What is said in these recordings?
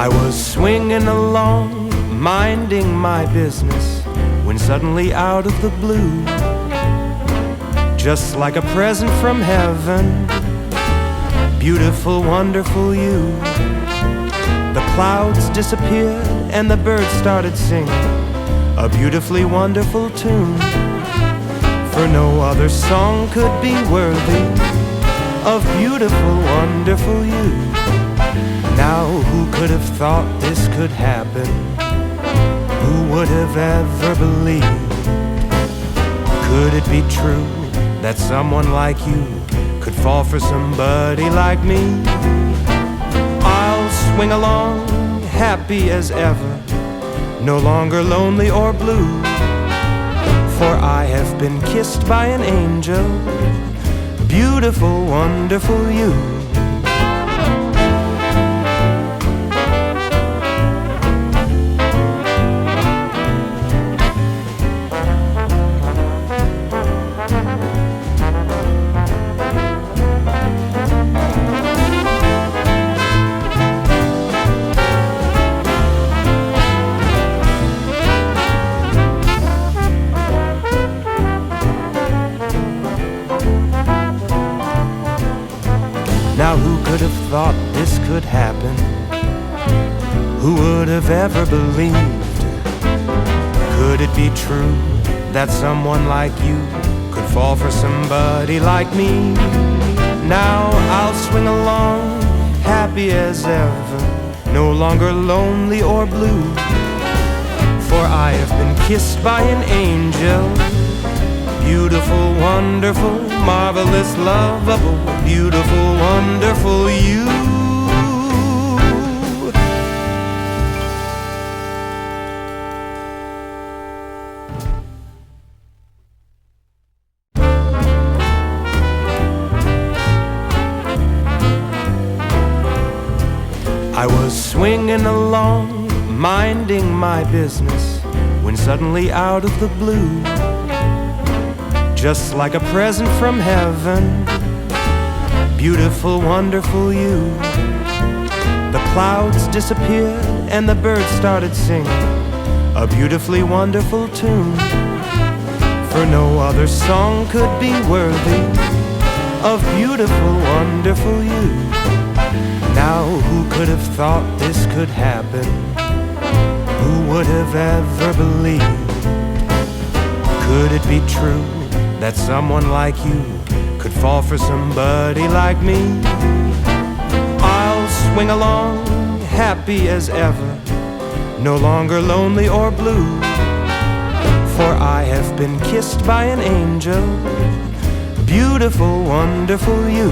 I was swinging along, minding my business, when suddenly out of the blue, just like a present from heaven, beautiful, wonderful you. The clouds disappeared and the birds started singing a beautifully wonderful tune, for no other song could be worthy of beautiful, wonderful you. Now who could have thought this could happen? Who would have ever believed? Could it be true that someone like you could fall for somebody like me? I'll swing along, happy as ever, no longer lonely or blue, for I have been kissed by an angel, beautiful, wonderful you. Now who could have thought this could happen? Who would have ever believed? Could it be true that someone like you could fall for somebody like me? Now I'll swing along, happy as ever, no longer lonely or blue, for I have been kissed by an angel, beautiful, wonderful, marvelous, lovable, beautiful, wonderful you. I was swinging along, minding my business, when suddenly out of the blue, just like a present from heaven, beautiful, wonderful you. The clouds disappeared and the birds started singing a beautifully wonderful tune, for no other song could be worthy of beautiful, wonderful you. Now who could have thought this could happen? Who would have ever believed? Could it be true that someone like you could fall for somebody like me? I'll swing along, happy as ever, no longer lonely or blue, for I have been kissed by an angel, beautiful, wonderful you.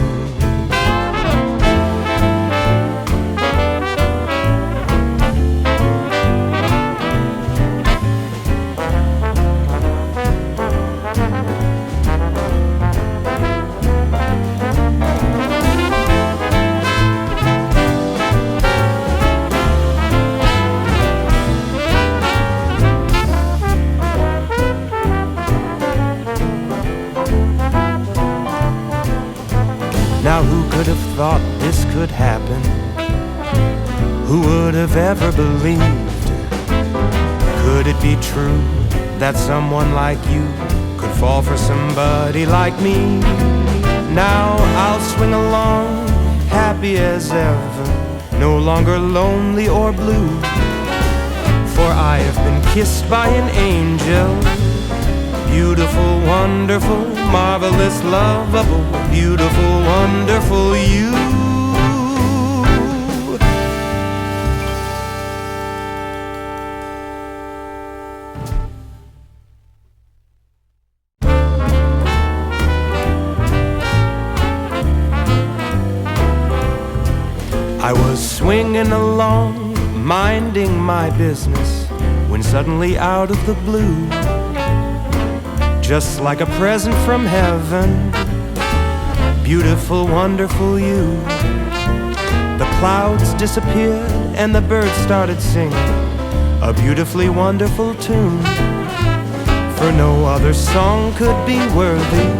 Now who could have thought this could happen? Who would have ever believed? Could it be true that someone like you could fall for somebody like me? Now I'll swing along, happy as ever, no longer lonely or blue, for I have been kissed by an angel, beautiful, wonderful, marvelous, lovable, beautiful, wonderful you. I was swinging along, minding my business, when suddenly out of the blue, just like a present from heaven, beautiful, wonderful you. The clouds disappeared and the birds started singing a beautifully wonderful tune, for no other song could be worthy